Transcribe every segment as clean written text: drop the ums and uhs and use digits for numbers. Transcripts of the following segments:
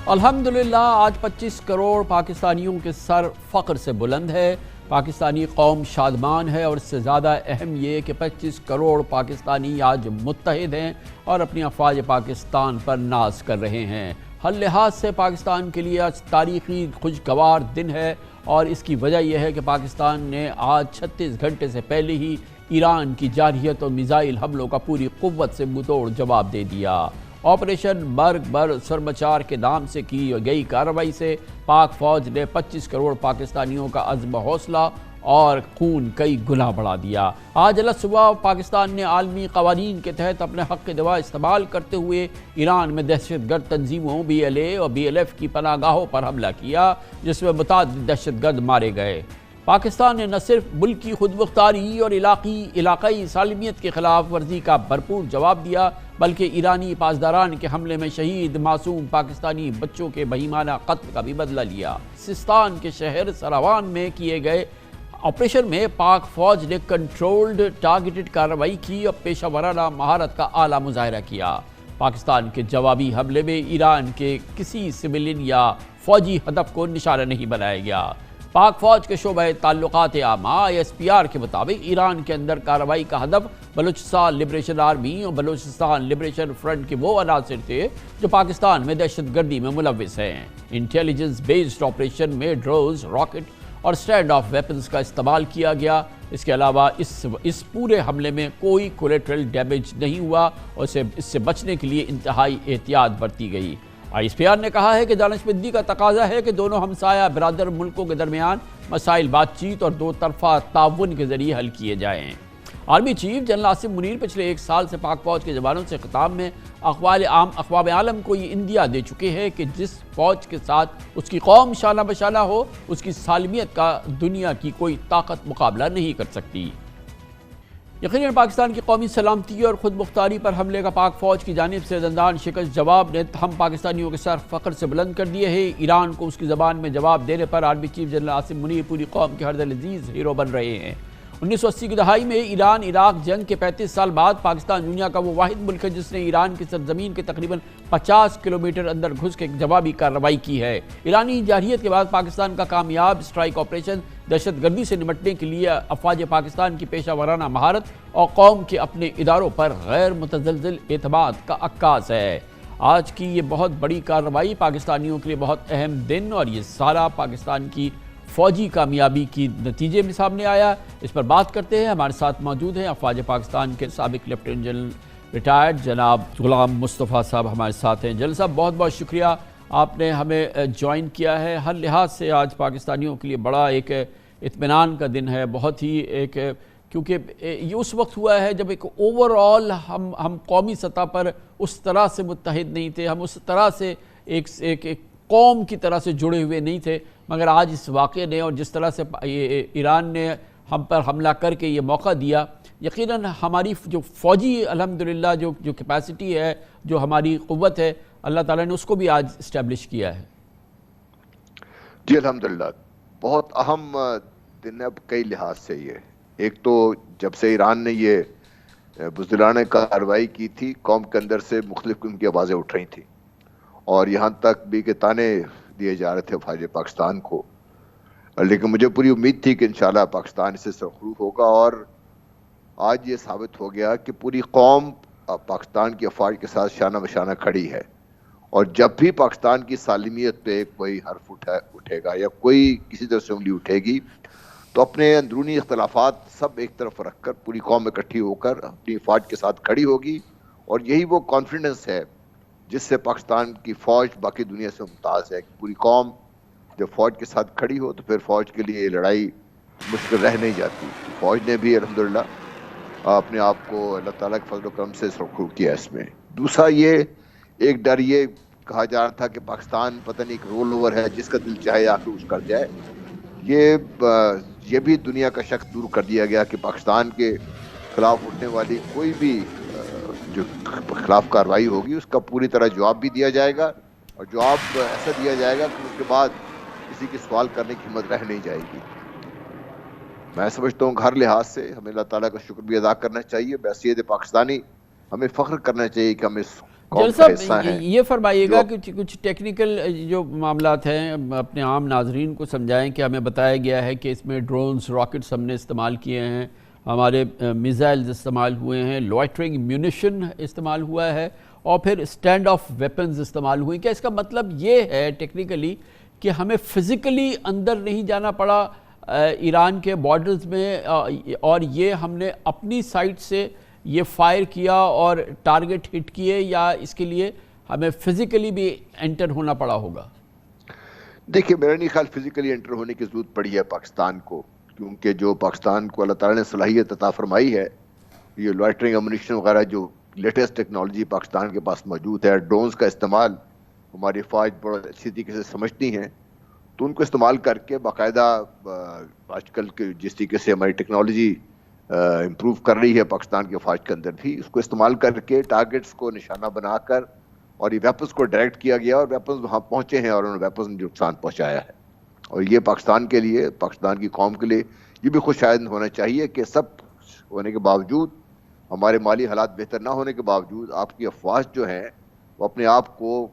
الحمدللہ آج 25 کروڑ پاکستانیوں کے سر فخر سے بلند ہے۔ پاکستانی قوم شادمان ہے اور اس سے زیادہ اہم یہ کہ 25 کروڑ پاکستانی آج متحد ہیں اور اپنی افواج پاکستان پر ناز کر رہے ہیں۔ ہر لحاظ سے پاکستان کے لیے آج تاریخی خوشگوار دن ہے اور اس کی وجہ یہ ہے کہ پاکستان نے آج 36 گھنٹے سے پہلے ہی ایران کی جارحیت اور میزائل حملوں کا پوری قوت سے منہ توڑ جواب دے دیا۔ آپریشن مرگ بر سرمچار کے نام سے کی گئی کارروائی سے پاک فوج نے 25 کروڑ پاکستانیوں کا عزم حوصلہ اور خون کئی گنا بڑھا دیا۔ آج الگ صبح پاکستان نے عالمی قوانین کے تحت اپنے حق دفاع استعمال کرتے ہوئے ایران میں دہشت گرد تنظیموں BLA اور BLF کی پناہ گاہوں پر حملہ کیا، جس میں متعدد دہشت گرد مارے گئے۔ پاکستان نے نہ صرف ملکی خود مختاری اور علاقائی سالمیت کے خلاف ورزی کا بھرپور جواب دیا، بلکہ ایرانی پاسداران کے حملے میں شہید معصوم پاکستانی بچوں کے بہیمانہ قتل کا بھی بدلہ لیا۔ سیستان کے شہر سراوان میں کیے گئے آپریشن میں پاک فوج نے کنٹرولڈ ٹارگیٹڈ کارروائی کی اور پیشہ ورانہ مہارت کا اعلیٰ مظاہرہ کیا۔ پاکستان کے جوابی حملے میں ایران کے کسی سویلین یا فوجی ہدف کو نشانہ نہیں بنایا گیا۔ پاک فوج کے شعبہ تعلقات عامہ ISPR کے مطابق ایران کے اندر کارروائی کا ہدف بلوچستان لبریشن آرمی اور بلوچستان لبریشن فرنٹ کے وہ عناصر تھے جو پاکستان میں دہشت گردی میں ملوث ہیں۔ انٹیلیجنس بیسڈ آپریشن میں ڈرونز، راکٹ اور اسٹینڈ آف ویپنز کا استعمال کیا گیا۔ اس کے علاوہ اس پورے حملے میں کوئی کولیٹرل ڈیمیج نہیں ہوا اور اس سے بچنے کے لیے انتہائی احتیاط برتی گئی۔ ISPR نے کہا ہے کہ دانشمندی کا تقاضا ہے کہ دونوں ہمسایہ برادر ملکوں کے درمیان مسائل بات چیت اور دو طرفہ تعاون کے ذریعے حل کیے جائیں۔ Army chief general Asim Munir پچھلے ایک سال سے پاک فوج کے جوانوں سے خطاب میں اقوام عالم کو یہ اندیا دے چکے ہیں کہ جس فوج کے ساتھ اس کی قوم شانہ بشانہ ہو، اس کی سالمیت کا دنیا کی کوئی طاقت مقابلہ نہیں کر سکتی۔ یقیناً پاکستان کی قومی سلامتی اور خود مختاری پر حملے کا پاک فوج کی جانب سے دندان شکست جواب نے ہم پاکستانیوں کے سر فخر سے بلند کر دیے ہیں۔ ایران کو اس کی زبان میں جواب دینے پر army chief general Asim Munir پوری قوم کے ہر دل عزیز ہیرو بن رہے ہیں۔ 1980 کی دہائی میں ایران عراق جنگ کے 35 سال بعد پاکستان دنیا کا وہ واحد ملک ہے جس نے ایران کی سرزمین کے تقریباً 50 کلومیٹر اندر گھس کے جوابی کارروائی کی ہے۔ ایرانی جارحیت کے بعد پاکستان کا کامیاب اسٹرائک آپریشن دہشت گردی سے نمٹنے کے لیے افواج پاکستان کی پیشہ ورانہ مہارت اور قوم کے اپنے اداروں پر غیر متزلزل اعتماد کا عکاس ہے۔ آج کی یہ بہت بڑی کارروائی پاکستانیوں کے لیے بہت اہم دن اور یہ سارا پاکستان کی فوجی کامیابی کی نتیجے میں سامنے آیا۔ اس پر بات کرتے ہیں، ہمارے ساتھ موجود ہیں افواج پاکستان کے سابق لیفٹیننٹ جنرل ریٹائرڈ جناب غلام مصطفیٰ صاحب ہمارے ساتھ ہیں۔ جنرل صاحب بہت بہت شکریہ، آپ نے ہمیں جوائن کیا ہے۔ ہر لحاظ سے آج پاکستانیوں کے لیے بڑا ایک اطمینان کا دن ہے، بہت ہی ایک، کیونکہ یہ اس وقت ہوا ہے جب ایک اوورآل ہم قومی سطح پر اس طرح سے متحد نہیں تھے، ہم اس طرح سے ایک قوم کی طرح سے جڑے ہوئے نہیں تھے، مگر آج اس واقعے نے اور جس طرح سے ایران نے ہم پر حملہ کر کے یہ موقع دیا، یقیناً ہماری جو فوجی الحمدللہ جو کیپیسٹی ہے، جو ہماری قوت ہے، اللہ تعالیٰ نے اس کو بھی آج اسٹیبلش کیا ہے۔ جی الحمدللہ بہت اہم دن ہے اب کئی لحاظ سے۔ یہ ایک تو جب سے ایران نے یہ بزدلانہ کارروائی کی تھی، قوم کے اندر سے مختلف قسم کی آوازیں اٹھ رہی تھیں اور یہاں تک بھی کہ تانے دیے جا رہے تھے افواج پاکستان کو، لیکن مجھے پوری امید تھی کہ انشاءاللہ پاکستان اس سے سرخرو ہوگا اور آج یہ ثابت ہو گیا کہ پوری قوم پاکستان کی افواج کے ساتھ شانہ بشانہ کھڑی ہے۔ اور جب بھی پاکستان کی سالمیت پہ کوئی حرف اٹھے گا یا کوئی کسی طرح سے انگلی اٹھے گی تو اپنے اندرونی اختلافات سب ایک طرف رکھ کر پوری قوم اکٹھی ہو کر اپنی افواج کے ساتھ کھڑی ہوگی، اور یہی وہ کانفیڈنس ہے جس سے پاکستان کی فوج باقی دنیا سے ممتاز ہے کہ پوری قوم جب فوج کے ساتھ کھڑی ہو تو پھر فوج کے لیے یہ لڑائی مشکل رہ نہیں جاتی۔ فوج نے بھی الحمدللہ اپنے آپ کو اللہ تعالیٰ کے فضل و کرم سے سرخرو کیا اس میں۔ دوسرا یہ ایک ڈر یہ کہا جا رہا تھا کہ پاکستان پتہ نہیں ایک رول اوور ہے جس کا دل چاہے آ کے اس کر جائے، یہ بھی دنیا کا شک دور کر دیا گیا کہ پاکستان کے خلاف اٹھنے والی کوئی بھی جو خلاف کارروائی ہوگی اس کا پوری طرح جواب بھی دیا جائے گا، اور جواب ایسا دیا جائے گا کہ اس کے بعد کسی کی سوال کرنے کی ہمت رہ نہیں جائے گی۔ میں سمجھتا ہوں کہ ہر لحاظ سے ہمیں اللہ تعالیٰ کا شکر بھی ادا کرنا چاہیے، بحیثیت پاکستانی ہمیں فخر کرنا چاہیے کہ ہم اس قوم جلسہ کا حصہ ہیں. یہ فرمائیے گا کہ کچھ ٹیکنیکل جو معاملات ہیں اپنے عام ناظرین کو سمجھائیں کہ ہمیں بتایا گیا ہے کہ اس میں ڈرونز، راکٹس ہم نے استعمال کیے ہیں، ہمارے میزائلز استعمال ہوئے ہیں، لوائٹرنگ میونیشن استعمال ہوا ہے اور پھر اسٹینڈ آف ویپنز استعمال ہوئے. کیا اس کا مطلب یہ ہے ٹیکنیکلی کہ ہمیں فزیکلی اندر نہیں جانا پڑا ایران کے بارڈرز میں اور یہ ہم نے اپنی سائٹ سے یہ فائر کیا اور ٹارگٹ ہٹ کیے، یا اس کے لیے ہمیں فزیکلی بھی انٹر ہونا پڑا ہوگا؟ دیکھیے میرا نہیں خیال فزیکلی انٹر ہونے کی ضرورت پڑی ہے پاکستان کو، کیونکہ جو پاکستان کو اللہ تعالیٰ نے صلاحیت عطا فرمائی ہے، یہ لوائٹرنگ امونیشن وغیرہ جو لیٹسٹ ٹیکنالوجی پاکستان کے پاس موجود ہے، ڈرونز کا استعمال ہماری فوج بڑا اچھی طریقے سے سمجھتی ہیں، تو ان کو استعمال کر کے باقاعدہ آج کل کے جس طریقے سے ہماری ٹیکنالوجی امپروو کر رہی ہے پاکستان کے فوج کے اندر بھی، اس کو استعمال کر کے ٹارگٹس کو نشانہ بنا کر اور یہ ویپنز کو ڈائریکٹ کیا گیا اور ویپنز وہاں پہنچے ہیں اور انہوں نے ویپنز میں نقصان پہنچایا ہے. اور یہ پاکستان کے لیے، پاکستان کی قوم کے لیے یہ بھی خوش آئند ہونا چاہیے کہ سب ہونے کے باوجود، ہمارے مالی حالات بہتر نہ ہونے کے باوجود، آپ کی افواج جو ہیں وہ اپنے آپ کو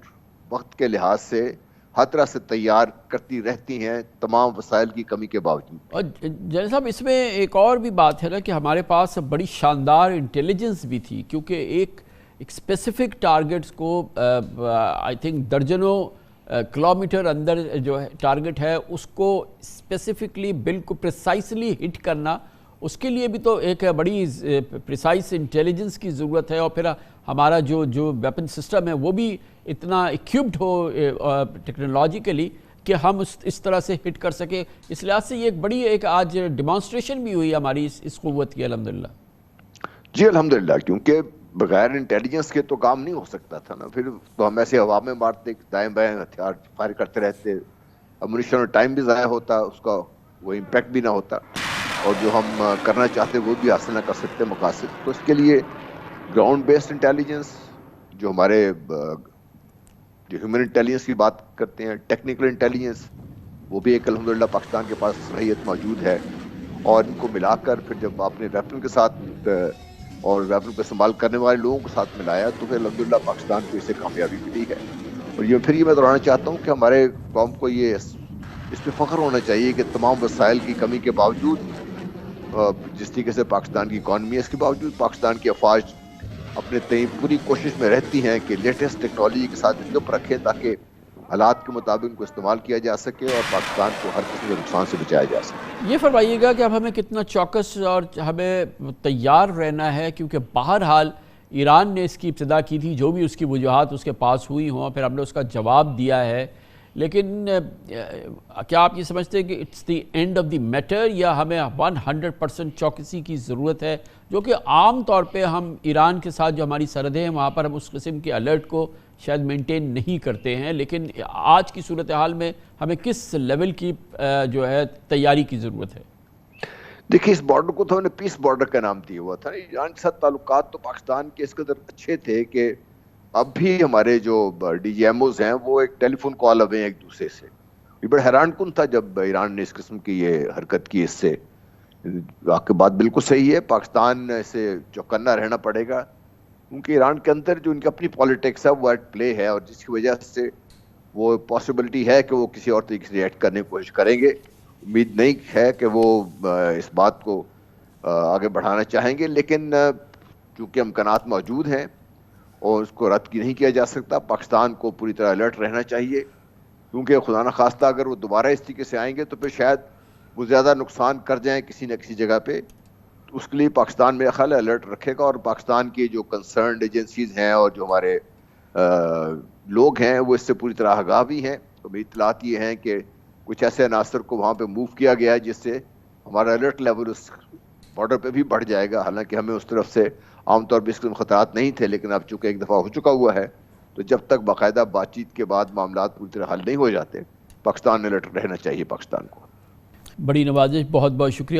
وقت کے لحاظ سے ہر طرح سے تیار کرتی رہتی ہیں تمام وسائل کی کمی کے باوجود. اور جنرل صاحب اس میں ایک اور بھی بات ہے نا کہ ہمارے پاس بڑی شاندار انٹیلیجنس بھی تھی، کیونکہ ایک اسپیسیفک ٹارگٹس کو آئی تھنک درجنوں کلومیٹر اندر جو ٹارگٹ ہے اس کو اسپیسیفکلی بالکل پریسائسلی ہٹ کرنا، اس کے لیے بھی تو ایک بڑی پریسائز انٹیلیجنس کی ضرورت ہے، اور پھر ہمارا جو ویپن سسٹم ہے وہ بھی اتنا ایکوپڈ ہو ٹیکنالوجیکلی کہ ہم اس طرح سے ہٹ کر سکیں. اس لحاظ سے یہ ایک بڑی ایک آج ڈیمانسٹریشن بھی ہوئی ہماری اس قوت کی الحمدللہ. جی الحمدللہ، کیونکہ بغیر انٹیلیجنس کے تو کام نہیں ہو سکتا تھا نا، پھر تو ہم ایسے ہوا میں مارتے، دائیں بائیں ہتھیار فائر کرتے رہتے، امونیشن اور ٹائم بھی ضائع ہوتا، اس کا وہ امپیکٹ بھی نہ ہوتا، اور جو ہم کرنا چاہتے وہ بھی حاصل نہ کر سکتے مقاصد. تو اس کے لیے گراؤنڈ بیسڈ انٹیلیجنس، جو ہمارے جو ہیومن انٹیلیجنس کی بات کرتے ہیں، ٹیکنیکل انٹیلیجنس، وہ بھی ایک الحمدللہ پاکستان کے پاس صلاحیت موجود ہے، اور ان کو ملا کر پھر جب آپ نے ویپن کے ساتھ اور ویپن کو استعمال کرنے والے لوگوں کے ساتھ ملایا تو پھر الحمدللہ پاکستان کو اس سے کامیابی ملی ہے. اور یہ پھر میں دہرانا چاہتا ہوں کہ ہمارے قوم کو یہ اس پہ فخر ہونا چاہیے کہ تمام وسائل کی کمی کے باوجود، جس طریقے سے پاکستان کی اکانومی ہے اس کے باوجود، پاکستان کی افواج اپنے تئیں پوری کوشش میں رہتی ہیں کہ لیٹسٹ ٹیکنالوجی کے ساتھ گپ رکھیں تاکہ حالات کے مطابق ان کو استعمال کیا جا سکے اور پاکستان کو ہر قسم کے نقصان سے بچایا جا سکے. یہ فرمائیے گا کہ اب ہمیں کتنا چوکس اور ہمیں تیار رہنا ہے، کیونکہ بہرحال ایران نے اس کی ابتدا کی تھی، جو بھی اس کی وجوہات اس کے پاس ہوئی ہوں، پھر ہم نے اس کا جواب دیا ہے، لیکن کیا آپ یہ سمجھتے ہیں کہ it's the end of the matter, یا ہمیں 100% چوکسی کی ضرورت ہے، جو کہ عام طور پہ ہم ایران کے ساتھ جو ہماری سرحدیں ہیں وہاں پر ہم اس قسم کے الرٹ کو شاید مینٹین نہیں کرتے ہیں، لیکن آج کی صورتحال میں ہمیں کس لیول کی جو ہے تیاری کی ضرورت ہے؟ دیکھیے اس بارڈر کو تو ہم نے پیس بارڈر کا نام دیا ہوا تھا. ایران کے ساتھ تعلقات تو پاکستان کے اس قدر اچھے تھے کہ اب بھی ہمارے جو ڈی جی ایم اوز ہیں وہ ایک ٹیلی فون کال اوے ہیں ایک دوسرے سے. یہ بڑا حیران کن تھا جب ایران نے اس قسم کی یہ حرکت کی. اس سے آپ کی بات بالکل صحیح ہے، پاکستان سے چوکنا رہنا پڑے گا، کیونکہ ایران کے اندر جو ان کی اپنی پالیٹکس ہے وہ ایٹ پلے ہے، اور جس کی وجہ سے وہ پاسبلٹی ہے کہ وہ کسی اور طریقے سے ریئیکٹ کرنے کی کوشش کریں گے. امید نہیں ہے کہ وہ اس بات کو آگے بڑھانا چاہیں گے، لیکن چونکہ امکانات موجود ہیں اور اس کو رد نہیں کیا جا سکتا، پاکستان کو پوری طرح الرٹ رہنا چاہیے، کیونکہ خدا نہ خواستہ اگر وہ دوبارہ اس طریقے سے آئیں گے تو پھر شاید وہ زیادہ نقصان کر جائیں کسی نہ کسی جگہ پہ. تو اس کے لیے پاکستان میرا خیال ہے الرٹ رکھے گا، اور پاکستان کی جو کنسرنڈ ایجنسیز ہیں اور جو ہمارے لوگ ہیں وہ اس سے پوری طرح آگاہ بھی ہیں. تو میری اطلاعات یہ ہیں کہ کچھ ایسے عناصر کو وہاں پہ موو کیا گیا ہے جس سے ہمارا الرٹ لیول اس بارڈر پہ بھی بڑھ جائے گا. حالانکہ ہمیں اس طرف سے عام طور پہ اس قسم خطرات نہیں تھے، لیکن اب چونکہ ایک دفعہ ہو چکا ہوا ہے تو جب تک باقاعدہ بات چیت کے بعد معاملات پوری طرح حل نہیں ہو جاتے، پاکستان الرٹ رہنا چاہیے پاکستان کو. بڑی نوازش، بہت بہت شکریہ.